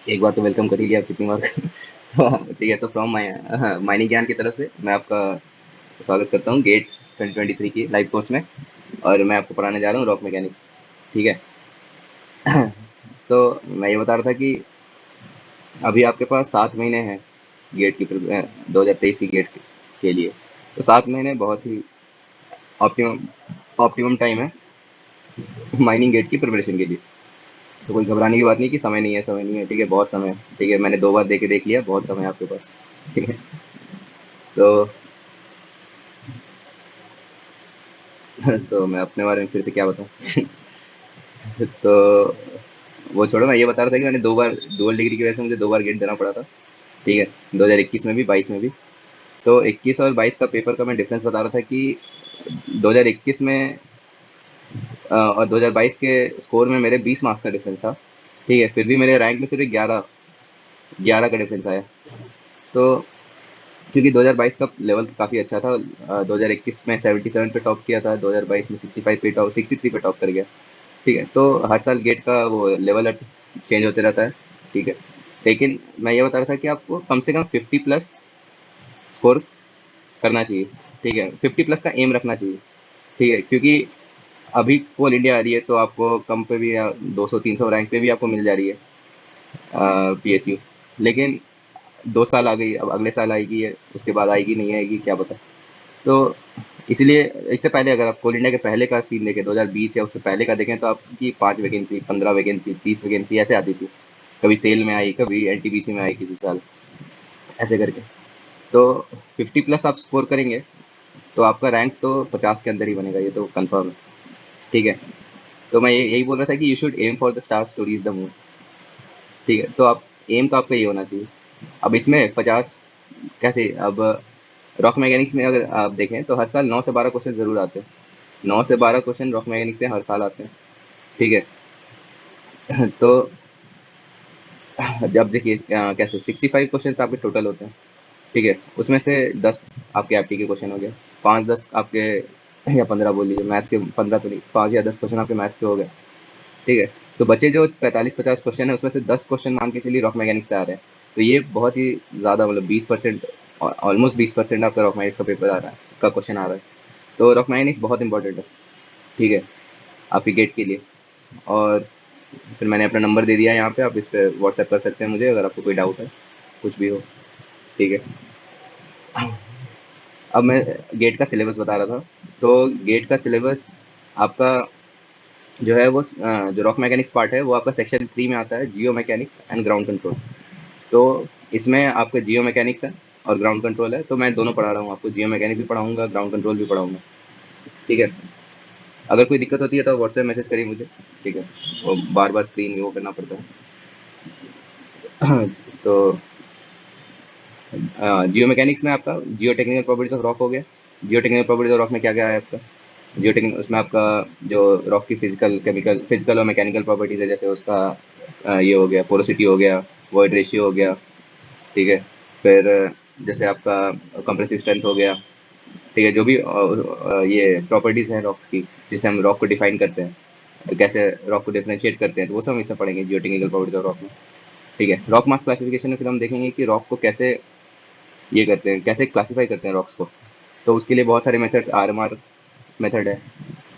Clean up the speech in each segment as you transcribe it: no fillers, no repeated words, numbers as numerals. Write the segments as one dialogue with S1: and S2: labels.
S1: एक बार तो वेलकम कर ही लिया, कितनी बार ठीक है, तो फ्रॉम माइनिंग ज्ञान की तरफ से मैं आपका स्वागत करता हूँ गेट 2023 की लाइव कोर्स में। और मैं आपको पढ़ाने जा रहा हूँ रॉक मैकेनिक्स। ठीक है। तो मैं ये बता रहा था कि अभी आपके पास 7 महीने हैं गेट की 2023 की गेट के लिए। तो 7 महीने बहुत ही ऑप्टिमम ऑप्टिमम टाइम है माइनिंग गेट की प्रिपरेशन के लिए। तो कोई घबराने की बात नहीं कि समय नहीं है, समय नहीं है। ठीक है, बहुत समय है। ठीक है, मैंने 2 बार दे के देख लिया, बहुत समय है आपके पास। ठीक है। तो तो मैं अपने बारे में फिर से क्या बताऊं। तो वो छोड़ो, मैं ये बता रहा था कि मैंने 2 बार डुअल डिग्री की वजह से मुझे 2 बार गेट देना पड़ा था। ठीक है, 2021 में भी, 22 में भी। तो 21 और 22 का पेपर का मैं डिफरेंस बता रहा था कि 2021 में और 2022 के स्कोर में मेरे 20 मार्क्स का डिफरेंस था। ठीक है, फिर भी मेरे रैंक में सिर्फ 11 का डिफरेंस आया। तो क्योंकि 2022 का लेवल काफ़ी अच्छा था, 2021 में 77 पे टॉप किया था, 2022 में 65 पे टॉप, 63 पे टॉप कर गया। ठीक है, तो हर साल गेट का वो लेवल चेंज होते रहता है। ठीक है, लेकिन मैं ये बता रहा था कि आपको कम से कम 50+ स्कोर करना चाहिए। ठीक है, 50+ का एम रखना चाहिए। ठीक है, क्योंकि अभी कोल इंडिया आ रही है, तो आपको कम पे भी 200-300 रैंक पे भी आपको मिल जा रही है पीएसयू। लेकिन 2 साल आ गई, अब अगले साल आएगी है, उसके बाद आएगी नहीं आएगी क्या पता। तो इसलिए इससे पहले अगर आप कोल इंडिया के पहले का सीन देखें, 2020 या उससे पहले का देखें, तो आपकी 5 वैकेंसी, 15 वैकेंसी, 30 वैकेंसी ऐसे आती थी। कभी सेल में आई, कभी एनटीपीसी में आई किसी साल, ऐसे करके। तो 50+ आप स्कोर करेंगे तो आपका रैंक तो 50 के अंदर ही बनेगा, ये तो कंफर्म है। ठीक है, तो मैं यही बोल रहा था कि you should aim for the stars to reach the moon. ठीक है, तो आप एम तो आपका ये होना चाहिए। अब इसमें 50 कैसे, अब रॉक मैकेनिक्स में अगर आप देखें तो हर साल 9 से 12 क्वेश्चन जरूर आते हैं। 9 से 12 क्वेश्चन रॉक मैकेनिक्स से हर साल आते हैं। ठीक है। तो जब देखिए कैसे 65 क्वेश्चन आपके टोटल होते हैं। ठीक है, उसमें से 10 आपके एप्टी के क्वेश्चन हो गए, 5-10 आपके, या 15 बोल लीजिए, मैथ्स के 15 तो नहीं, 5 या 10 क्वेश्चन आपके मैथ्स के हो गए। ठीक है, तो बचे जो 45-50 क्वेश्चन है, उसमें से 10 क्वेश्चन मान के चलिए रॉक मैकेनिक्स से आ रहे हैं। तो ये बहुत ही ज़्यादा, मतलब 20%, ऑलमोस्ट 20% आपका रॉक मैकेनिक्स का पेपर आ रहा है, का क्वेश्चन आ रहा है। तो रॉक मैकेनिक्स बहुत इंपॉर्टेंट है। ठीक है, आपकी गेट के लिए। और फिर मैंने अपना नंबर दे दिया है यहाँ पे, आप इस पे व्हाट्सएप कर सकते हैं मुझे अगर आपको कोई डाउट है, कुछ भी हो। ठीक है, अब मैं गेट का सिलेबस बता रहा था। तो गेट का सिलेबस आपका जो है वो जो रॉक मैकेनिक्स पार्ट है वो आपका सेक्शन 3 में आता है, जियो मैकेनिक्स एंड ग्राउंड कंट्रोल। तो इसमें आपका जियो मैकेनिक्स है और ग्राउंड कंट्रोल है, तो मैं दोनों पढ़ा रहा हूँ आपको, जियो मैकेनिक्स भी पढ़ाऊंगा, ग्राउंड कंट्रोल भी पढ़ाऊंगा। ठीक है, अगर कोई दिक्कत होती है तो व्हाट्सएप मैसेज करिए मुझे। ठीक है, वो बार बार स्क्रीन वो करना पड़ता है। तो जियो मैकेनिक्स में आपका जियो टेक्निकल प्रॉपर्टीज ऑफ रॉक हो गया। जियो टेक्निकल प्रॉपर्टीज ऑफ रॉक में क्या क्या है आपका, जियो टेक्निकल उसमें आपका जो रॉक की फिजिकल और मैकेनिकल प्रॉपर्टीज है, जैसे उसका ये हो गया, पोरोसिटी हो गया, वॉइड रेशियो हो गया। ठीक है, फिर जैसे आपका कंप्रेसिव स्ट्रेंथ हो गया। ठीक है, जो भी ये प्रॉपर्टीज हैं रॉक्स की, जिससे हम रॉक को डिफाइन करते हैं, कैसे रॉक को डिफरेंशिएट करते हैं, तो वो सब हम इसमें पढ़ेंगे जियो टेक्निकल प्रॉपर्टीज ऑफ रॉक में। ठीक है, रॉक मास क्लासिफिकेशन में फिर हम देखेंगे कि रॉक को कैसे ये करते हैं, कैसे क्लासीफाई करते हैं रॉक्स को। तो उसके लिए बहुत सारे मेथड्स, आरएमआर मेथड है,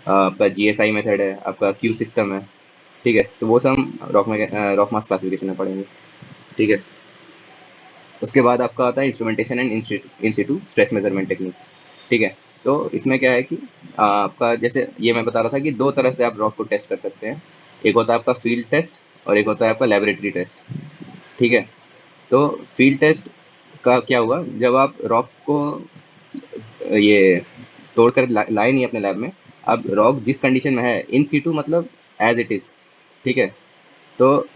S1: आपका जीएसआई मेथड है, आपका क्यू सिस्टम है। ठीक है, तो वो सब हम रॉक मास क्लासिफिकेशन में पढ़ेंगे। ठीक है, उसके बाद आपका आता है instrumentation and in situ stress measurement technique. ठीक है, तो इसमें क्या है कि आपका जैसे ये मैं बता रहा था कि 2 तरह से आप रॉक को टेस्ट कर सकते हैं। एक होता है आपका फील्ड टेस्ट और एक होता है आपका लेबोरेटरी टेस्ट। ठीक है, तो फील्ड टेस्ट का क्या हुआ, जब आप रॉक को ये तोड़कर लाए नहीं अपने लैब में, अब रॉक जिस कंडीशन में है इन सीटू, मतलब एज इट इज। ठीक है, तो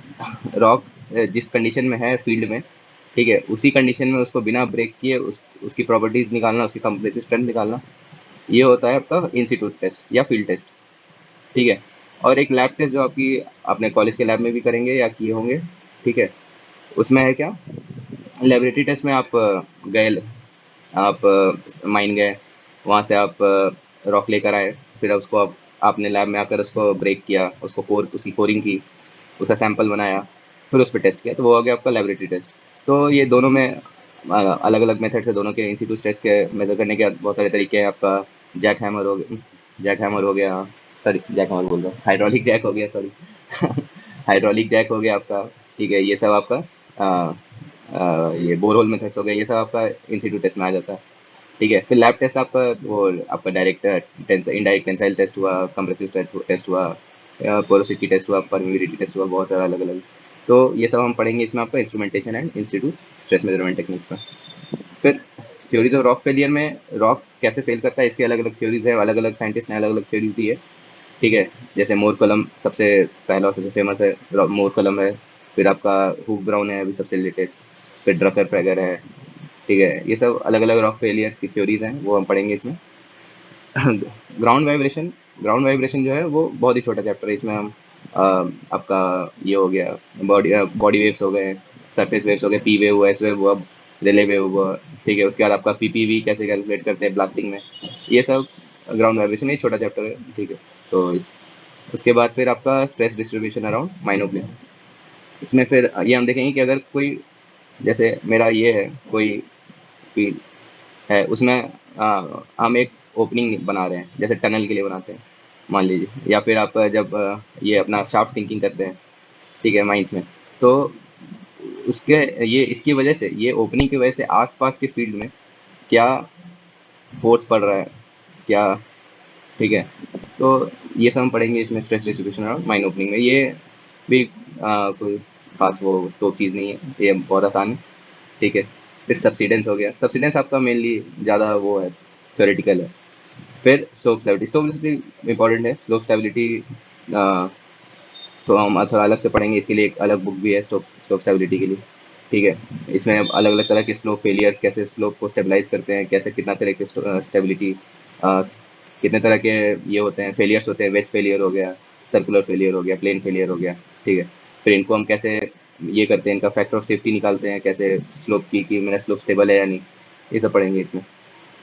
S1: रॉक जिस कंडीशन में है फील्ड में, ठीक है, उसी कंडीशन में उसको बिना ब्रेक किए उसकी प्रॉपर्टीज निकालना, उसकी कंप्रेसिव स्ट्रेंथ निकालना, ये होता है आपका इंस्टीट्यूट टेस्ट या फील्ड टेस्ट। ठीक है, और एक लैब टेस्ट जो आपकी अपने कॉलेज के लैब में भी करेंगे या किए होंगे। ठीक है, उसमें है क्या, लेबोरेटरी टेस्ट में आप गए, आप माइन गए, वहाँ से आप रॉक लेकर आए, फिर उसको आपने लैब में आकर उसको ब्रेक किया, उसको कोर, उसकी कोरिंग की, उसका सैंपल बनाया। फिर उस पर टेस्ट किया, तो वो हो गया आपका लेबोरेटरी टेस्ट। तो ये दोनों में अलग अलग मेथड से, दोनों के इन सिटू स्ट्रेस के मेजर करने के बहुत सारे तरीके हैं। आपका जैक हैमर हो गया, जैक हैमर हो गया, सॉरी जैक हैमर बोल रहा हूँ, हाइड्रोलिक जैक हो गया, सॉरी हाइड्रोलिक जैक हो गया आपका। ठीक है, ये सब आपका ये बोरहोल मेथड्स हो गए, ये सब आपका इन सिटू टेस्ट में आ जाता है। ठीक है, फिर लैब टेस्ट आपका वो आपका डायरेक्ट इनडायरेक्ट टेंसाइल टेस्ट हुआ, कंप्रेसिव टेस्ट हुआ, पोरोसिटी टेस्ट हुआ, परमिबिलिटी टेस्ट हुआ, बहुत सारा अलग अलग। तो ये सब हम पढ़ेंगे इसमें आपका instrumentation and institute stress measurement techniques में। फिर थ्योरीज ऑफ रॉक फेलियर में रॉक कैसे फेल करता है इसकी अलग अलग थ्योरीज है, अलग अलग साइंटिस्ट ने अलग अलग थ्योरीज दी है। ठीक है, जैसे मोर कलम सबसे पहला और सबसे फेमस है, मोर कलम है। फिर आपका हुक ब्राउन है अभी सबसे लेटेस्ट। फिर ड्रकर प्रेगर है। ठीक है, ये सब अलग अलग रॉक फेलियर्स की थ्योरीज हैं, वो हम पढ़ेंगे इसमें। ग्राउंड वाइब्रेशन, ग्राउंड वाइब्रेशन जो है वो बहुत ही छोटा चैप्टर है। इसमें हम अ, आपका ये हो गया, बॉडी बॉडी वेव्स हो गए, सरफेस वेव्स हो गए, पी वेव हुआ, एस वेव हुआ, रिले वेव हुआ। ठीक है, उसके बाद आपका पीपीवी कैसे कैलकुलेट करते हैं ब्लास्टिंग में, ये सब ग्राउंड वाइब्रेशन, ये छोटा चैप्टर है। ठीक है, तो उसके बाद फिर आपका स्ट्रेस डिस्ट्रीब्यूशन अराउंड माइनोप्लेन। इसमें फिर ये हम देखेंगे कि अगर कोई, जैसे मेरा ये है कोई फील्ड है, उसमें हम एक ओपनिंग बना रहे हैं, जैसे टनल के लिए बनाते हैं मान लीजिए, या फिर आप जब ये अपना शाफ्ट सिंकिंग करते हैं, ठीक है, माइंस में। तो उसके ये इसकी वजह से, ये ओपनिंग की वजह से आसपास के फील्ड में क्या फोर्स पड़ रहा है, क्या। ठीक है, तो ये सब हम पढ़ेंगे इसमें स्ट्रेस डिस्ट्रीब्यूशन और माइन ओपनिंग में। ये भी कोई खास वो तो चीज़ नहीं है, ये बहुत आसान है। ठीक है, फिर सब्सिडेंस हो गया, सब्सिडेंस आपका मेनली ज़्यादा वो है, थ्योरेटिकल है। फिर स्लोप स्टेबिलिटी इंपॉर्टेंट है। स्लोप स्टेबिलिटी तो हम थोड़ा अलग से पढ़ेंगे, इसके लिए एक अलग बुक भी है स्लोप स्लोप स्टेबिलिटी के लिए। ठीक है, इसमें अलग अलग तरह के स्लोप फेलियर्स, कैसे स्लोप को स्टेबलाइज करते हैं, कैसे कितना तरह के स्टेबिलिटी, कितने तरह के ये होते हैं फेलियर्स होते हैं, वेज फेलियर हो गया, सर्कुलर फेलियर हो गया, प्लेन फेलियर हो गया। ठीक है, फिर इनको हम कैसे ये करते हैं, इनका फैक्टर ऑफ सेफ्टी निकालते हैं, कैसे स्लोप की कि मेरा स्लोप स्टेबल है या नहीं, ये सब पढ़ेंगे इसमें।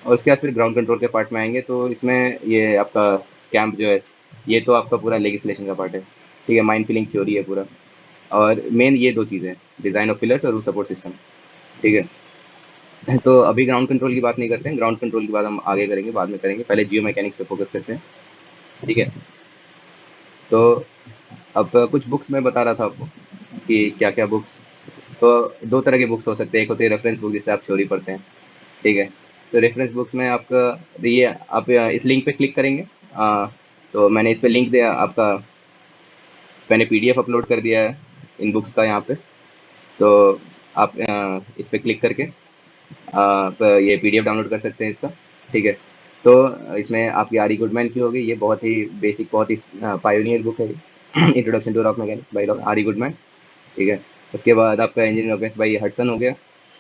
S1: और उसके बाद फिर ग्राउंड कंट्रोल के पार्ट में आएंगे, तो इसमें ये आपका स्कैम्प जो है, ये तो आपका पूरा लेगिस्लेशन का पार्ट है। ठीक है, माइंड फिलिंग थ्योरी है पूरा। और मेन ये दो चीज़ें, डिज़ाइन ऑफ पिलर्स और रूफ सपोर्ट सिस्टम। ठीक है, तो अभी ग्राउंड कंट्रोल की बात नहीं करते हैं, ग्राउंड कंट्रोल की बात हम आगे करेंगे, बाद में करेंगे, पहले जियो मैकेनिक्स पे फोकस करते हैं। ठीक है, तो अब कुछ बुक्स मैं बता रहा था आपको कि क्या क्या बुक्स। तो दो तरह के बुक्स हो सकते हैं, एक होती है रेफरेंस बुक जिससे आप थ्योरी पढ़ते हैं। ठीक है, तो रेफरेंस बुक्स में आपका ये आप इस लिंक पे क्लिक करेंगे। तो मैंने इस पे लिंक दिया आपका, मैंने पीडीएफ अपलोड कर दिया है इन बुक्स का यहाँ पे। तो आप इस पे क्लिक करके आप ये पीडीएफ डाउनलोड कर सकते हैं इसका। ठीक है, तो इसमें आपकी आरी गुडमैन की होगी, ये बहुत ही बेसिक, बहुत ही पायोनियर बुक है introduction to rock mechanics by Ari Goodman. ठीक है, उसके बाद आपका इंजीनियरिंग मैकेनिक्स बाय हडसन हो गया।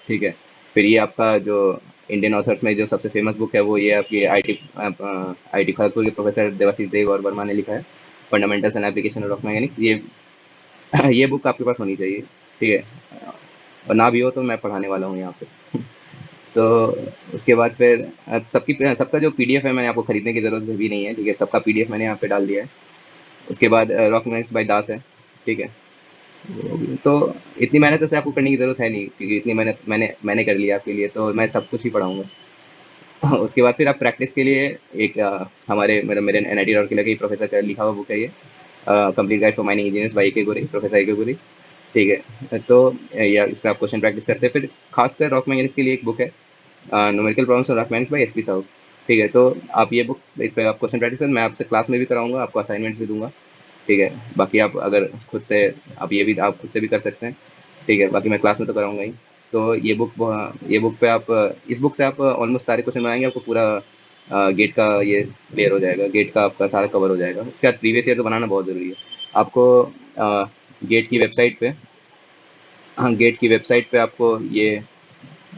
S1: ठीक है, फिर ये आपका जो इंडियन ऑथर्स में जो सबसे फेमस बुक है वो ये आपकी आईटी खड़गपुर के प्रोफेसर देवाशीष देव और वर्मा ने लिखा है, fundamentals and application of rock mechanics. ये बुक आपके पास होनी चाहिए। ठीक है, और ना भी हो तो मैं पढ़ाने वाला हूँ यहाँ पे। तो उसके बाद फिर सबका जो पीडीएफ है, मैंने आपको खरीदने की जरूरत भी नहीं है। ठीक है, सबका पीडीएफ मैंने यहाँ पे डाल दिया है। उसके बाद रॉक मैकेनिक्स बाय दास है। ठीक है, तो इतनी मेहनत वैसे आपको करने की जरूरत है नहीं, क्योंकि इतनी मेहनत मैंने कर लिया आपके लिए, तो मैं सब कुछ ही पढ़ाऊंगा। उसके बाद फिर आप प्रैक्टिस के लिए एक हमारे मेरे मेरे एनआईटी राउरकेला के प्रोफेसर का लिखा हुआ बुक है ये, complete guide for mining engineers by के गुरी, प्रोफेसर के गुरी। ठीक है, तो या इस पर आप क्वेश्चन प्रैक्टिस करते हैं। फिर खासकर रॉक मैकेनिक्स के लिए एक बुक है, numerical problems of rock mechanics by S P Sahu. ठीक है, तो आप ये बुक, इस पर आप क्वेश्चन प्रैक्टिस करें, मैं आपसे क्लास में भी कराऊंगा, आपको असाइनमेंट्स भी दूंगा। ठीक है, बाकी आप अगर खुद से, आप ये भी आप खुद से भी कर सकते हैं। ठीक है, बाकी मैं क्लास में तो कराऊंगा ही। तो ये बुक पे आप, इस बुक से आप ऑलमोस्ट सारे क्वेश्चन बनाएंगे, आपको पूरा गेट का ये क्लियर हो जाएगा, गेट का आपका सारा कवर हो जाएगा। उसके बाद प्रीवियस ईयर तो बनाना बहुत ज़रूरी है आपको। गेट की वेबसाइट पे, हाँ, गेट की वेबसाइट पे आपको ये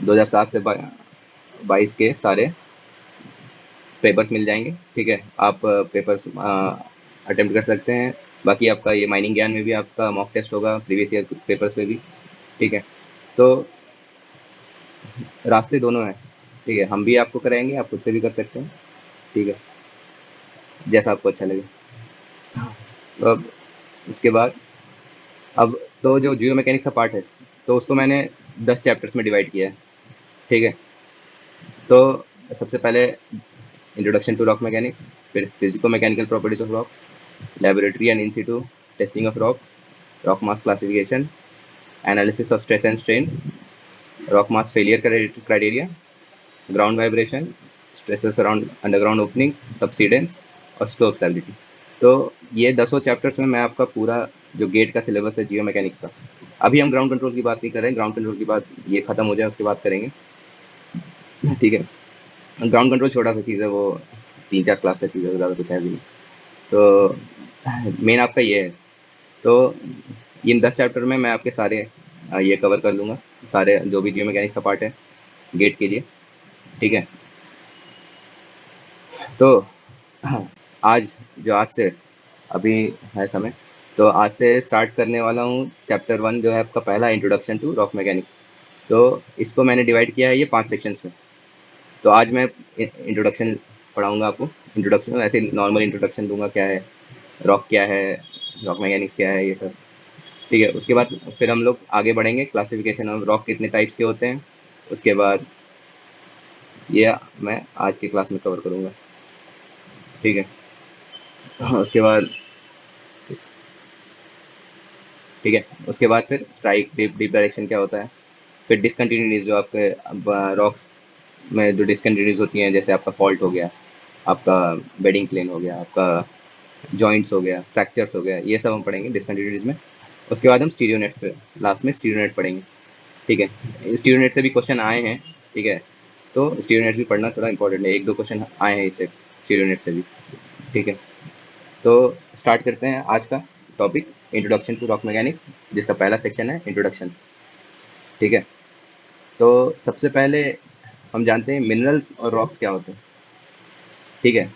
S1: 2007 से 22 के सारे पेपर्स मिल जाएंगे। ठीक है, आप पेपर्स अटेम्प्ट कर सकते हैं। बाकी आपका ये माइनिंग ज्ञान में भी आपका मॉक टेस्ट होगा, प्रीवियस ईयर पेपर्स में भी। ठीक है, तो रास्ते दोनों हैं। ठीक है, हम भी आपको कराएंगे, आप खुद से भी कर सकते हैं। ठीक है, जैसा आपको अच्छा लगे। तो अब उसके बाद, अब तो जो जियो मैकेनिक्स का पार्ट है, तो उसको मैंने 10 चैप्टर्स में डिवाइड किया है। ठीक है। तो सबसे पहले इंट्रोडक्शन टू रॉक मैकेनिक्स, फिर physico mechanical properties of rock, laboratory and in Situ testing of rock mass classification, analysis of stress and strain, rock mass failure criteria, ground vibration, stresses around underground openings, subsidence और slow stability. तो ये 10 chapters में मैं आपका पूरा जो gate का syllabus है जियो मैकेनिक्स का। अभी हम ग्राउंड कंट्रोल की बात नहीं कर रहे हैं, ग्राउंड कंट्रोल की बात ये खत्म हो जाए उसके बाद करेंगे। ठीक है। ग्राउंड कंट्रोल छोटा सा चीज़ है, वो 3-4 क्लास का चीज़ है, ज़्यादा कुछ है भी नहीं। तो मेन आपका ये है। तो इन 10 चैप्टर में मैं आपके सारे ये कवर कर लूँगा, सारे जो भी जियो मैकेनिक्स का पार्ट है गेट के लिए। ठीक है। तो आज से अभी है समय, तो आज से स्टार्ट करने वाला हूँ चैप्टर 1 जो है आपका पहला इंट्रोडक्शन टू रॉक मैकेनिक्स। तो इसको मैंने डिवाइड किया है ये 5 सेक्शंस में। तो आज मैं इंट्रोडक्शन पढ़ाऊंगा आपको। इंट्रोडक्शन ऐसे नॉर्मल इंट्रोडक्शन दूंगा, क्या है रॉक, क्या है रॉक मैकेनिक्स, क्या है ये सब। ठीक है। उसके बाद फिर हम लोग आगे बढ़ेंगे, क्लासिफिकेशन ऑफ रॉक कितने टाइप्स के होते हैं, उसके बाद ये मैं आज की क्लास में कवर करूँगा। ठीक है। उसके बाद ठीक है, उसके बाद फिर स्ट्राइक, डीप डीप डायरेक्शन क्या होता है, फिर डिसकंटिन्यूटीज जो आपके रॉक्स में जो डिसकंटिन्यूटीज होती हैं, जैसे आपका फॉल्ट हो गया, आपका बेडिंग प्लेन हो गया, आपका जॉइंट्स हो गया, फ्रैक्चर्स हो गया, ये सब हम पढ़ेंगे डिसकंटिन्यूटीज में। उसके बाद हम स्टीरियो नेट्स पे लास्ट में स्टीरियो नेट पढ़ेंगे। ठीक है। स्टीरियो नेट से भी क्वेश्चन आए हैं। ठीक है। तो स्टीरियो नेट भी पढ़ना थोड़ा इंपॉर्टेंट है, 1-2 क्वेश्चन आए हैं इससे, स्टीरियो नेट से भी। ठीक है। तो स्टार्ट करते हैं आज का topic, introduction to rock mechanics, जिसका पहला सेक्शन है इंट्रोडक्शन। ठीक है। तो सबसे पहले हम जानते हैं मिनरल्स और रॉक्स क्या होते हैं। ठीक है।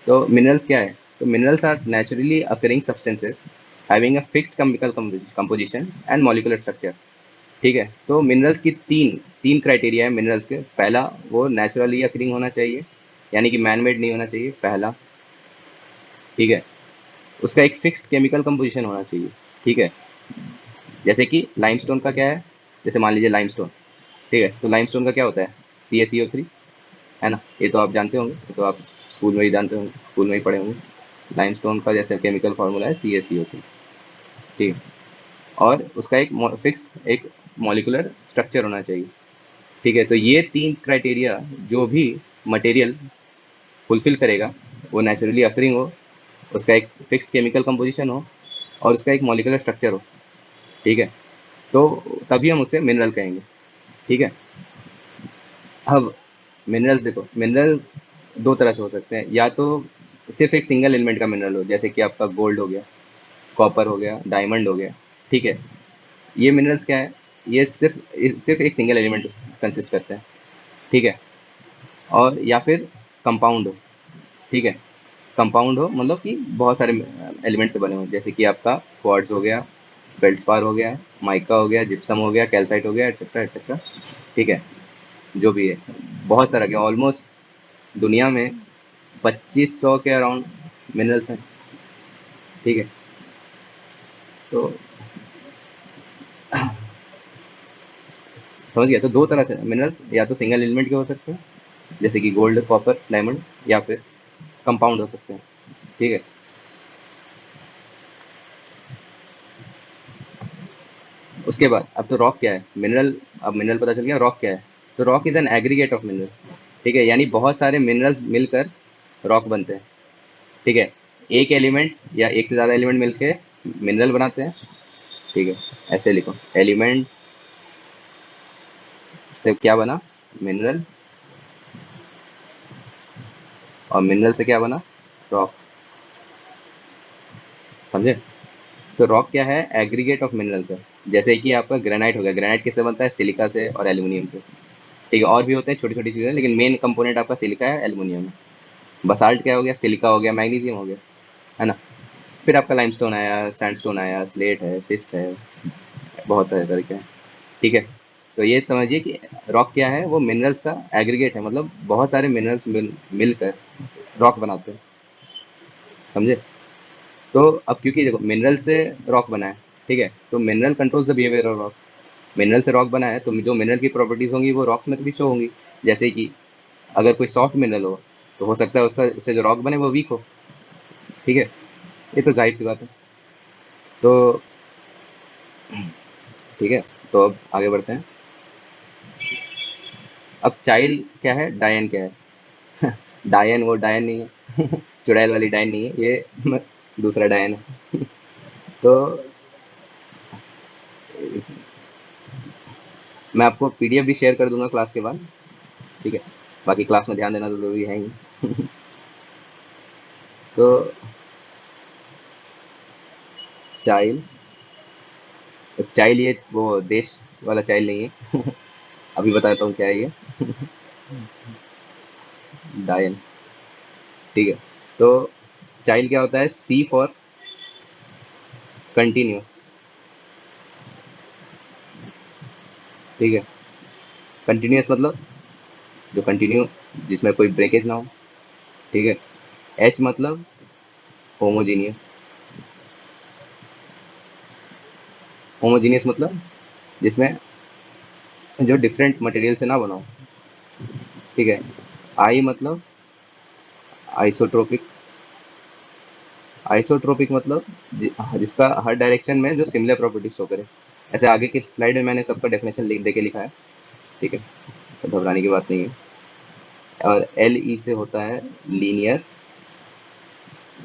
S1: तो मिनरल्स क्या है, तो minerals are naturally occurring substances having a fixed chemical composition and molecular structure. ठीक है। तो मिनरल्स की तीन तीन क्राइटेरिया है मिनरल्स के। पहला, वो नेचुरली अकरिंग होना चाहिए, यानी कि मैन मेड नहीं होना चाहिए, पहला। ठीक है। उसका एक फिक्स्ड केमिकल कंपोजिशन होना चाहिए। ठीक है। जैसे कि लाइमस्टोन का क्या है, जैसे मान लीजिए लाइमस्टोन। ठीक है। तो लाइमस्टोन का क्या होता है, CaCO3, है ना। ये तो आप जानते होंगे, ये तो आप स्कूल में ही जानते होंगे, स्कूल में ही पढ़े होंगे। लाइमस्टोन का जैसे केमिकल फार्मूला है CaCO3। ठीक है। और उसका एक फिक्स्ड एक मॉलिक्यूलर स्ट्रक्चर होना चाहिए। ठीक है। तो ये तीन क्राइटेरिया जो भी मटेरियल फुलफिल करेगा, वो नेचुरली अकरिंग हो, उसका एक फिक्स्ड केमिकल कंपोजिशन हो, और उसका एक मॉलिक्यूलर स्ट्रक्चर हो। ठीक है। तो तभी हम उसे मिनरल कहेंगे। ठीक है। अब मिनरल्स देखो, मिनरल्स दो तरह से हो सकते हैं, या तो सिर्फ एक सिंगल एलिमेंट का मिनरल हो, जैसे कि आपका गोल्ड हो गया, कॉपर हो गया, डायमंड हो गया। ठीक है। ये मिनरल्स क्या है, ये सिर्फ एक सिंगल एलिमेंट कंसिस्ट करते हैं। ठीक है। और या फिर कंपाउंड हो। ठीक है। कंपाउंड हो मतलब कि बहुत सारे एलिमेंट से बने हो, जैसे कि आपका क्वार्ट्ज हो गया, फेल्डस्पार हो गया, माइका हो गया, जिप्सम हो गया, कैल्साइट हो गया, एटसेट्रा एटसेट्रा। ठीक है। जो भी है, बहुत तरह के, ऑलमोस्ट दुनिया में 2500 के अराउंड मिनरल्स हैं। ठीक है। तो समझ गया। तो दो तरह से मिनरल्स, या तो सिंगल एलिमेंट के हो सकते हैं, जैसे कि गोल्ड, कॉपर, डायमंड, या फिर कंपाउंड हो सकते हैं। ठीक है। उसके बाद अब तो रॉक क्या है, मिनरल, अब मिनरल पता चल गया, रॉक क्या है। तो rock is an aggregate of mineral. ठीक है। यानी बहुत सारे मिनरल्स मिलकर रॉक बनते हैं। ठीक है। एक एलिमेंट या एक से ज़्यादा एलिमेंट मिलके मिनरल बनाते हैं। ठीक है। ऐसे लिखो, एलिमेंट से क्या बना, मिनरल, और मिनरल से क्या बना, रॉक। समझे। तो रॉक क्या है, एग्रीगेट ऑफ मिनरल्स है। जैसे कि आपका ग्रेनाइट हो गया, ग्रेनाइट किससे बनता है, सिलिका से और एल्यूमिनियम से। ठीक है। और भी होते हैं छोटी छोटी चीज़ें, लेकिन मेन कंपोनेंट आपका सिलिका है, एल्यूमिनियम है। बसाल्ट क्या हो गया, सिलिका हो गया, मैग्नीशियम हो गया, है ना। फिर आपका लाइमस्टोन आया, सैंडस्टोन आया, स्लेट है, सिस्ट है, बहुत तरह तरह के हैं। ठीक है। तो ये समझिए कि रॉक क्या है, वो मिनरल्स का एग्रीगेट है, मतलब बहुत सारे मिनरल्स मिलकर रॉक बनाते हैं। समझे। तो अब क्योंकि देखो मिनरल से रॉक बना है, ठीक है, तो mineral controls the behaviour of rock. Mineral से रॉक बना है तो जो मिनरल की प्रॉपर्टीज होंगी वो रॉक्स में भी शो होंगी। जैसे कि अगर कोई सॉफ्ट मिनरल हो तो हो सकता है उससे उससे जो रॉक बने वो वीक हो। ठीक है, ये तो जाहिर सी बात है। तो ठीक है, तो अब आगे बढ़ते हैं। अब चाइल्ड क्या है, डायन क्या है? डायन वो डायन नहीं है। चुड़ैल वाली डायन नहीं है ये, दूसरा डायन है। तो मैं आपको पीडीएफ भी शेयर कर दूंगा क्लास के बाद। ठीक है, बाकी क्लास में ध्यान देना तो जरूरी है ही। तो चाइल्ड, चाइल्ड ये वो देश वाला चाइल्ड नहीं है। अभी बताता हूँ क्या है ये। डायन। ठीक है, तो चाइल्ड क्या होता है, सी फॉर कंटिन्यूस। ठीक है, कंटिन्यूस मतलब जो कंटिन्यू, जिसमें कोई ब्रेकेज ना हो। ठीक है, एच मतलब होमोजीनियस। होमोजीनियस मतलब जिसमें जो डिफरेंट मटेरियल से ना बना हो। ठीक है, आई मतलब आइसोट्रोपिक। आइसोट्रोपिक मतलब जिसका हर डायरेक्शन में जो सिमिलर प्रॉपर्टी शो करे। ऐसे आगे की स्लाइड में मैंने सबका डेफिनेशन लिख दे के लिखा है। ठीक है, तो घबराने की बात नहीं है। और एल ई से होता है लीनियर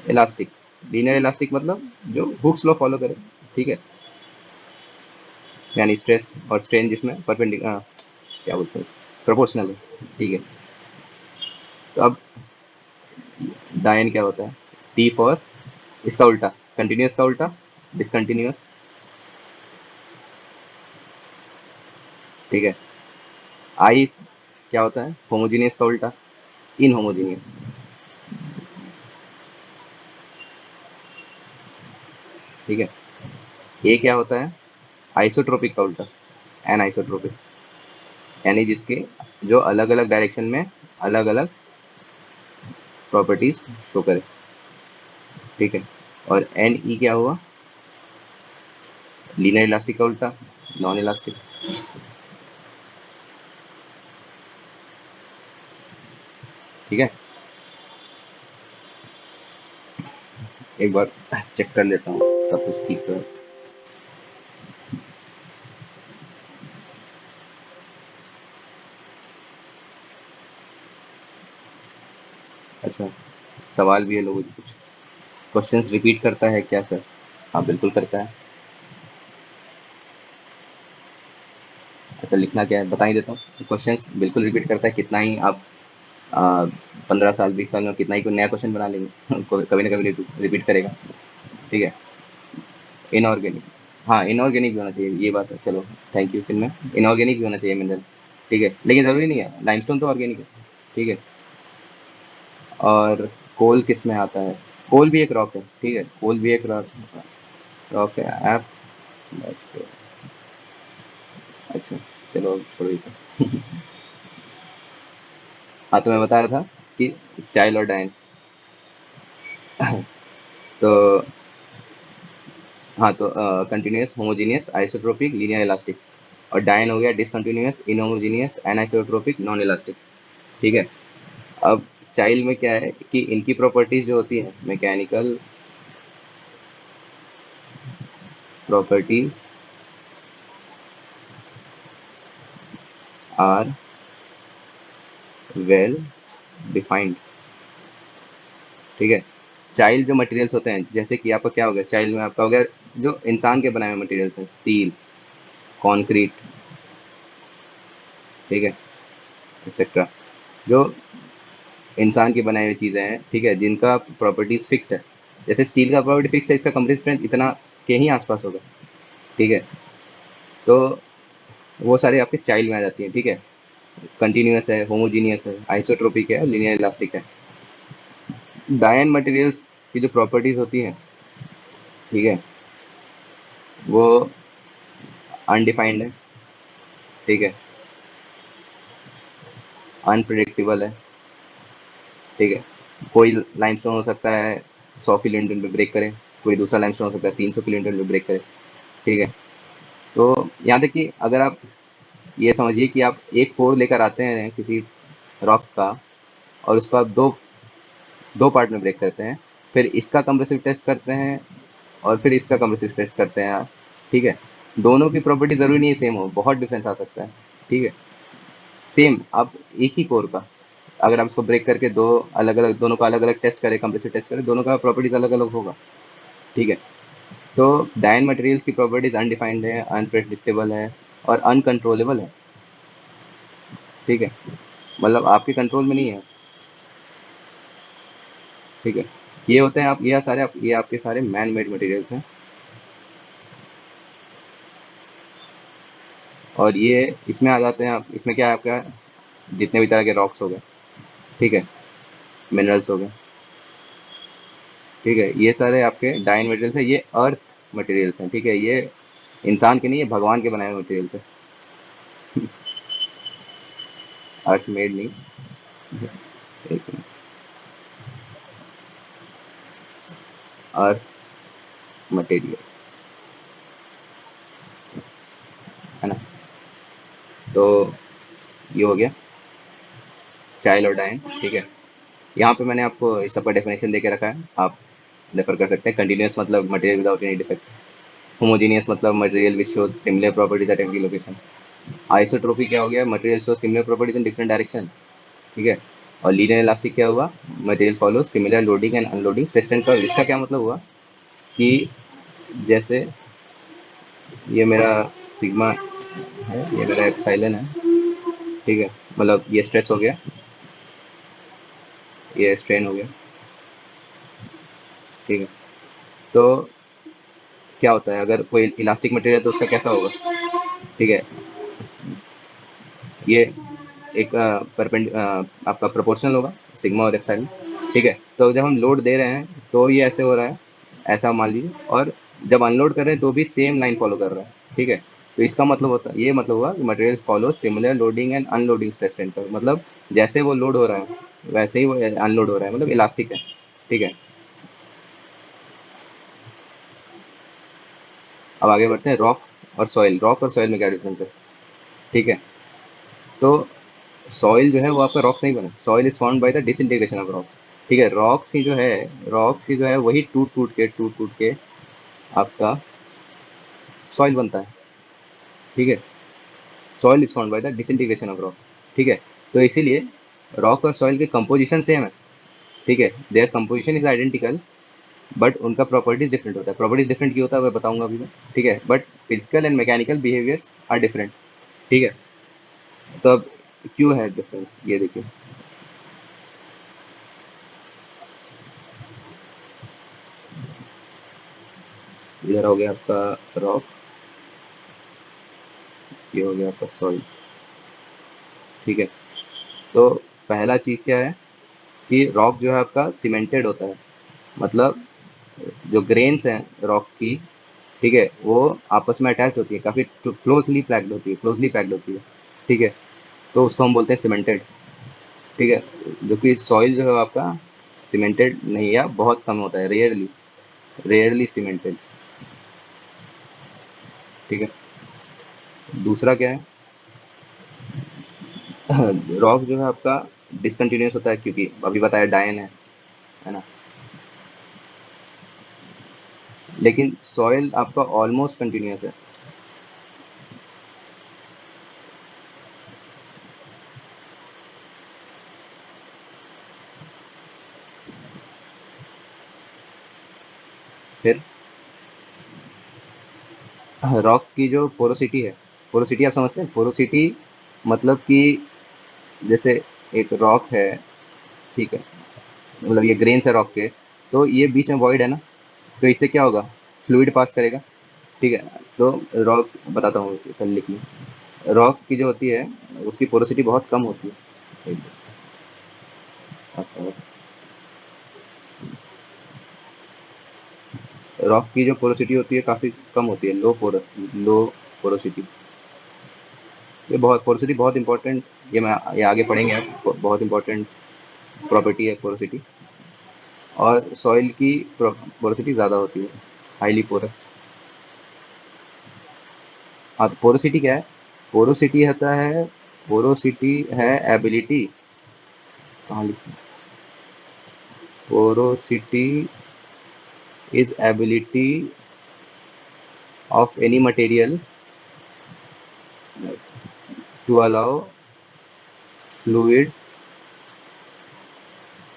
S1: इलास्टिक। लीनियर इलास्टिक मतलब जो हुक्स लॉ फॉलो करे। ठीक है, यानी स्ट्रेस और स्ट्रेन जिसमें परपेंडिकुलर, क्या बोलते हैं, प्रोपोर्शनल है। ठीक है, तो अब डायन क्या होता है, टी फॉर, इसका उल्टा, कंटिन्यूस का उल्टा डिसकंटिन्यूस। ठीक है, आई क्या होता है, होमोजीनियस का उल्टा इनहोमोजीनियस। ठीक है, ए क्या होता है, आइसोट्रोपिक का उल्टा एन आइसोट्रोपिक, यानी जिसके जो अलग अलग डायरेक्शन में अलग अलग प्रॉपर्टीज शो करे। ठीक है, और एन ई क्या हुआ, लीनियर इलास्टिक का उल्टा नॉन इलास्टिक। ठीक है, एक बार चेक कर लेता हूँ सब कुछ ठीक तो है। अच्छा, सवाल भी है लोगों के कुछ, क्वेश्चंस रिपीट करता है क्या सर? हाँ बिल्कुल करता है। अच्छा, लिखना क्या है बता ही देता हूँ। क्वेश्चंस बिल्कुल रिपीट करता है, कितना ही आप 15 साल 20 साल में कितना ही कोई नया क्वेश्चन बना लेंगे, कभी ना कभी रिपीट करेगा। ठीक है, इनऑर्गेनिक, हाँ इनऑर्गेनिक भी होना चाहिए, ये बात है। चलो, थैंक यू चिन्मय। इनऑर्गेनिक भी होना चाहिए मिनरल। ठीक है, लेकिन जरूरी नहीं है, लाइमस्टोन तो ऑर्गेनिक है। ठीक है, और कोल किस में आता है, कोल भी एक रॉक है। ठीक है, कोल भी एक रॉक, रॉक है आप। अच्छा, चलो छोड़ो इसे। हाँ, तो मैं बता रहा था कि चाइल्ड और डायन। तो हाँ, तो continuous, homogeneous, isotropic, linear elastic. और डायन हो गया डिसकंटिन्यूअस, इनहोमोजीनियस, एनआइसोट्रोपिक, नॉन इलास्टिक। ठीक है, अब चाइल्ड में क्या है कि इनकी प्रॉपर्टीज जो होती है, mechanical properties are well defined. ठीक है, चाइल्ड जो मटेरियल्स होते हैं, जैसे कि आपका क्या हो गया, चाइल्ड में आपका हो गया जो इंसान के बनाए हुए मटेरियल्स हैं, स्टील, कंक्रीट। ठीक है, एक्सेट्रा, जो इंसान की बनाई हुई चीजें हैं। ठीक है, जिनका प्रॉपर्टीज फिक्स्ड है। जैसे स्टील का प्रॉपर्टी फिक्स है, इसका कंप्रेसिव स्ट्रेंथ इतना के ही आसपास होगा। ठीक है, तो वो सारे आपके चाइल्ड में आ जाती हैं। ठीक है, कंटिन्यूअस है, होमोजीनियस है, आइसोट्रोपिक है, लिनियर इलास्टिक है। डायन मटेरियल्स की जो प्रॉपर्टीज होती हैं, ठीक है, वो अनडिफाइंड है। ठीक है, अनप्रिडिक्टेबल है। ठीक है, कोई लाइमस्टोन हो सकता है 100 किलोमीटर पे ब्रेक करे, कोई दूसरा लाइमस्टोन हो सकता है 300 किलोमीटर पे ब्रेक करे। ठीक है। तो यहाँ तक कि अगर आप ये समझिए कि आप एक कोर लेकर आते हैं किसी रॉक का, और उसको आप दो दो पार्ट में ब्रेक करते हैं, फिर इसका कंप्रेसिव टेस्ट करते हैं और फिर इसका कंप्रेसिव टेस्ट करते हैं आप। ठीक है। दोनों की प्रॉपर्टी जरूरी नहीं सेम हो, बहुत डिफरेंस आ सकता है। ठीक है। सेम आप एक ही कोर का अगर आप इसको ब्रेक करके दो अलग अलग, दोनों का अलग अलग टेस्ट करें, कंप्रेसिव टेस्ट करें, दोनों का प्रॉपर्टीज अलग अलग होगा। ठीक है। तो डायन मटेरियल्स की प्रॉपर्टीज अनडिफाइंड है, अनप्रेडिक्टेबल है और अनकंट्रोलेबल है। ठीक है। मतलब आपके कंट्रोल में नहीं है। ठीक है। ये होते हैं आप, ये आपके सारे मैन मेड मटेरियल्स हैं। और ये इसमें आ जाते हैं आप, इसमें क्या है आपका, जितने भी तरह के रॉक्स हो गए, ठीक है, मिनरल्स हो गए, ठीक है, ये सारे आपके डाइन मटेरियल्स हैं। ये अर्थ मटेरियल्स हैं। ठीक है। ये इंसान के नहीं, ये भगवान के बनाए हुए मटेरियल्स हैं। अर्थ मेड नहीं। एक मिनट। अर्थ मटेरियल, है ना। तो ये हो गया चाइल्ड और डाइन। ठीक है। यहाँ पे मैंने आपको इस सबका डेफिनेशन दे के रखा है, आप रेफर कर सकते हैं। कंटिन्यूअस मतलब material without any defects. Homogeneous मतलब material which shows similar properties at every location. Isotropy क्या हो गया, material show similar properties in different directions. ठीक है। और लीनियर इलास्टिक क्या हुआ, material follow similar loading and unloading stress and curve. इसका क्या मतलब हुआ कि जैसे ये मेरा सिग्मा है, ये मेरा एप्सिलॉन है। ठीक है। मतलब ये स्ट्रेस हो गया, ये स्ट्रेन हो गया। ठीक है। तो क्या होता है अगर कोई इलास्टिक मटेरियल है तो उसका कैसा होगा। ठीक है। ये एक आपका प्रोपोर्शनल होगा, सिग्मा और एप्सिलॉन। ठीक है। तो जब हम लोड दे रहे हैं तो ये ऐसे हो रहा है, ऐसा मान लीजिए, और जब अनलोड कर रहे हैं तो भी सेम लाइन फॉलो कर रहा है। ठीक है। तो इसका मतलब होता है, ये मतलब हुआ कि material follow similar loading and unloading stress centre. मतलब जैसे वो लोड हो रहा है वैसे ही वो अनलोड हो रहा है, मतलब इलास्टिक है। ठीक है। अब आगे बढ़ते हैं, रॉक और सॉइल। रॉक और सॉइल में क्या डिफरेंस है। ठीक है। तो सॉइल जो है वो आपका रॉक से ही बना, soil is formed by the disintegration of rocks. ठीक है। रॉक्स ही जो है वही टूट टूट के आपका सॉइल बनता है। ठीक है। Soil is formed by the disintegration of rock. ठीक है। तो इसीलिए रॉक और सॉइल के कंपोजिशन सेम है। ठीक है। Their composition is identical, but उनका प्रॉपर्टीज डिफरेंट होता है। प्रॉपर्टीज डिफरेंट क्यों होता है मैं बताऊंगा अभी मैं। ठीक है। But physical and mechanical behaviours are different. ठीक है। तो अब क्यों है डिफरेंस, ये देखिए। इधर हो गया आपका रॉक, ये हो गया आपका सॉइल। ठीक है। तो पहला चीज क्या है कि रॉक जो है आपका सीमेंटेड होता है। मतलब जो ग्रेन्स हैं रॉक की, ठीक है, वो आपस में अटैच होती है, काफी क्लोजली पैक्ड होती है। ठीक है। तो उसको हम बोलते हैं सीमेंटेड। ठीक है। जो कि सॉइल जो है आपका सीमेंटेड नहीं, या बहुत कम होता है, रेयरली सीमेंटेड। ठीक है। दूसरा क्या है, रॉक जो है आपका डिसकंटिन्यूस होता है, क्योंकि अभी बताया डायन है ना। लेकिन सॉइल आपका ऑलमोस्ट कंटिन्यूस है। फिर रॉक की जो पोरोसिटी है, पोरोसिटी आप समझते हैं, पोरोसिटी मतलब कि जैसे एक रॉक है, ठीक है, मतलब ये ग्रेन्स है रॉक के, तो ये बीच में वॉइड है ना, तो इससे क्या होगा, फ्लूइड पास करेगा। ठीक है। तो रॉक बताता हूँ, कल लिख ली। रॉक की जो होती है उसकी पोरोसिटी बहुत कम होती है। रॉक की जो पोरोसिटी होती है काफ़ी कम होती है, लो पोरोसिटी। ये बहुत पोरोसिटी बहुत इंपॉर्टेंट, ये आगे पढ़ेंगे आप, बहुत इंपॉर्टेंट प्रॉपर्टी है पोरोसिटी। और सॉइल की पोरोसिटी ज़्यादा होती है, हाईली पोरस। हाँ, तो पोरोसिटी क्या है? पोरोसिटी होता है, पोरोसिटी है एबिलिटी, कहाँ लिखी? Porosity is ability of any material to allow fluid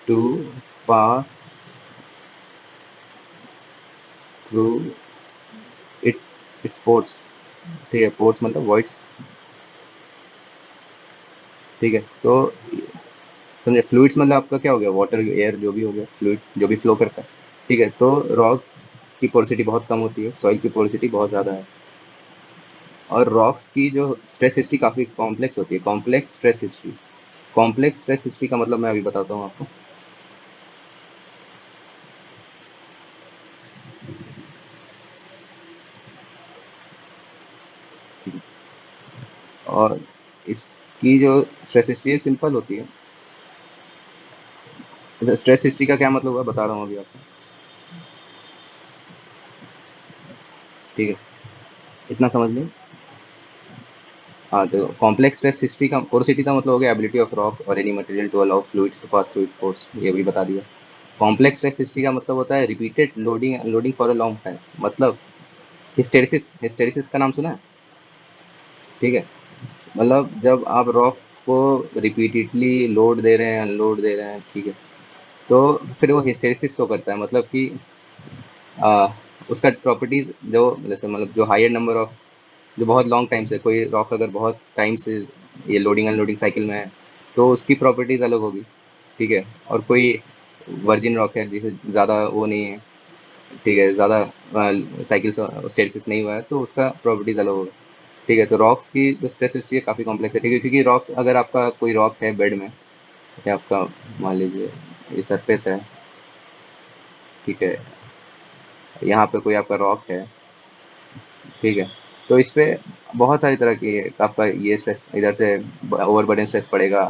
S1: to pass through it its pores. ठीक है, पोर्स मतलब वॉइड्स। ठीक है, तो समझे, फ्लूइड्स मतलब आपका क्या हो गया, वाटर, एयर, जो भी हो गया फ्लूइड जो भी फ्लो करता है। ठीक है, तो रॉक की पोरोसिटी बहुत कम होती है, सॉइल की पोरोसिटी बहुत ज़्यादा है। और रॉक्स की जो स्ट्रेस हिस्ट्री काफ़ी कॉम्प्लेक्स होती है, complex stress history. Complex stress history का मतलब मैं अभी बताता हूँ आपको। और इसकी जो स्ट्रेस हिस्ट्री है सिंपल होती है। स्ट्रेस हिस्ट्री का क्या मतलब हुआ बता रहा हूँ अभी आपको। ठीक है, इतना समझ लें। हाँ, तो कॉम्प्लेक्स स्ट्रेस हिस्ट्री का, पोरोसिटी का मतलब हो गया एबिलिटी ऑफ रॉक और any material to allow fluids to pass through it pores, ये भी बता दिया। कॉम्प्लेक्स स्ट्रेस हिस्ट्री का मतलब होता है repeated loading loading for a long time, मतलब हिस्टेरिसिस। हिस्टेरिसिस का नाम सुना है? ठीक है, मतलब जब आप रॉक को रिपीटेडली लोड दे रहे हैं, अनलोड दे रहे हैं, ठीक है, तो फिर वो हिस्टेरिसिस शो करता है, मतलब कि आ, उसका प्रॉपर्टीज जो, जैसे मतलब जो हायर नंबर ऑफ, जो बहुत लॉन्ग टाइम से, कोई रॉक अगर बहुत टाइम से ये लोडिंग अनलोडिंग साइकिल में है, तो उसकी प्रॉपर्टीज अलग होगी। ठीक है, और कोई वर्जिन रॉक है जिसे ज़्यादा वो नहीं है, ठीक है, ज़्यादा साइकिल स्टेरिसिस नहीं हुआ है, तो उसका प्रॉपर्टीज अलग होगा। ठीक है, तो रॉक्स की जो स्ट्रेस हिस्ट्री है काफ़ी कॉम्प्लेक्स है। ठीक है, क्योंकि रॉक, अगर आपका कोई रॉक है बेड में, या आपका मान लीजिए ये सरफेस है, ठीक है, यहाँ पे कोई आपका रॉक है, ठीक है, तो इस पे बहुत सारी तरह की आपका ये स्ट्रेस, इधर से ओवरबर्डन स्ट्रेस पड़ेगा,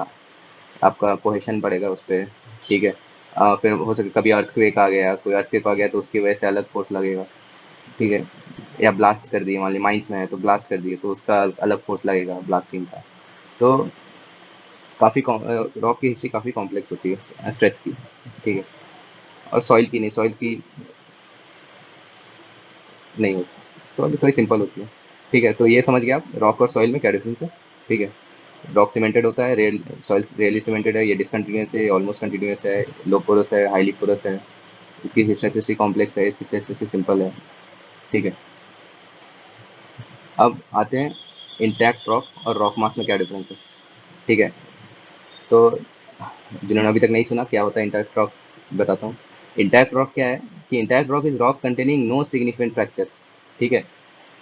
S1: आपका कोहेशन पड़ेगा उस पे। ठीक है, फिर हो सके कभी अर्थक्वेक आ गया, कोई अर्थक्वेक आ गया तो उसकी वजह से अलग फोर्स लगेगा। ठीक है, या ब्लास्ट कर दिए, मान ली माइंस में है तो ब्लास्ट कर दिए तो उसका अलग फोर्स लगेगा ब्लास्टिंग का। तो काफ़ी रॉक की हिस्ट्री काफ़ी कॉम्प्लेक्स होती है स्ट्रेस की। ठीक है, और सॉइल की नहीं, सॉइल की नहीं होती, सॉइल की थोड़ी सिंपल होती है। ठीक है, तो ये समझ गए आप रॉक और सॉइल में क्या डिफरेंस है। ठीक है, रॉक सीमेंटेड होता है, रेल सॉइल रेयरली सीमेंटेड है, ये डिसकंटिन्यूस है, ऑलमोस्ट कंटिन्यूस है, लो पोरस है, हाईली पोरस है। इसकी हिस्ट्री कॉम्प्लेक्स है, इसकी हिस्ट्री सिंपल है। ठीक है, अब आते हैं इंटैक्ट रॉक और रॉक मास में क्या डिफरेंस है। ठीक है, तो जिन्होंने अभी तक नहीं सुना क्या होता है इंटैक्ट रॉक, बताता हूँ। इंटैक्ट रॉक क्या है, कि intact rock is rock containing no significant fractures. ठीक है,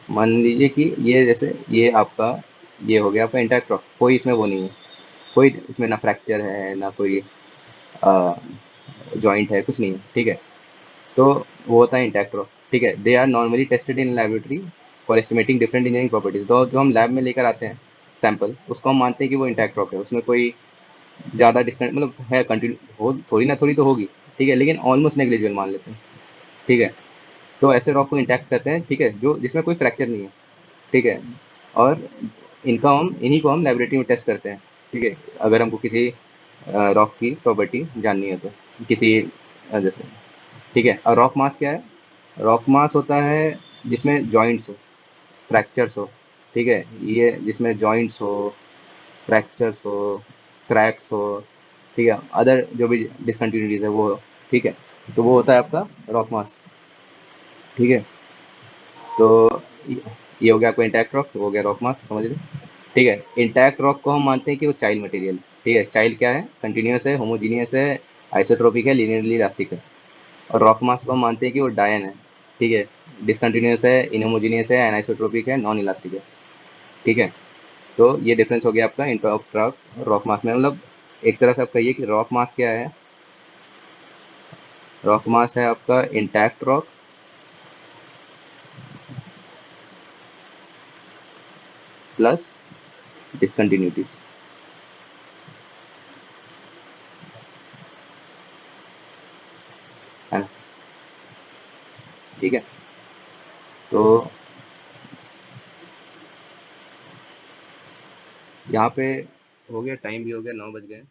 S1: मान लीजिए कि ये जैसे ये आपका, ये हो गया आपका इंटैक्ट रॉक, कोई इसमें वो नहीं है, कोई इसमें ना फ्रैक्चर है ना कोई जॉइंट है, कुछ नहीं है। ठीक है, तो वो होता है इंटैक्ट रॉक। ठीक है, they are normally tested in laboratory for estimating different engineering properties. तो जो हम लैब में लेकर आते हैं सैंपल, उसको हम मानते हैं कि वो इंटैक्ट रॉक है, उसमें कोई ज़्यादा डिस्टेंस मतलब है, कंटिन्यू हो थोड़ी ना थोड़ी तो होगी। ठीक है, लेकिन ऑलमोस्ट नेग्लिजिबल मान लेते हैं। ठीक है, तो ऐसे रॉक को इंटैक्ट करते हैं, ठीक है, जो जिसमें कोई फ्रैक्चर नहीं है। ठीक है, और इन्हीं को हम लेबोरेटरी में टेस्ट करते हैं। ठीक है, अगर हमको किसी रॉक की प्रॉपर्टी जाननी है तो, किसी जैसे, ठीक है, और रॉक मास क्या है? रॉक मास होता है जिसमें जॉइंट्स हो, फ्रैक्चर्स हो। ठीक है, ये जिसमें जॉइंट्स हो, फ्रैक्चर्स हो, क्रैक्स हो, ठीक है, अदर जो भी डिसकंटिन्यूटीज है वो हो। ठीक है, तो वो होता है आपका रॉक मास। ठीक है, तो ये हो गया आपका इंटैक्ट रॉक, हो गया रॉक मास, समझ लो। ठीक है, इंटैक्ट रॉक को हम मानते हैं कि वो चाइल्ड मटेरियल। ठीक है, चाइल्ड क्या है? कंटिन्यूस है, होमोजीनियस है, आइसोट्रोपिक है, लीनियरली इलास्टिक है। और रॉक मास को हम मानते हैं कि वो डायन है। ठीक है, डिसकंटिन्यूस है, इनहोमोजीनियस है, एनाइसोट्रोपिक है, नॉन इलास्टिक है। ठीक है, तो ये डिफरेंस हो गया आपका इंटरॉक रॉक और रॉक मास में। मतलब एक तरह से आप कहिए कि रॉक मास क्या है? रॉक मास है आपका इंटैक्ट रॉक प्लस डिसकंटिन्यूटीज, है ना? ठीक है, तो यहाँ पे हो गया, टाइम भी हो गया, 9 बज गए।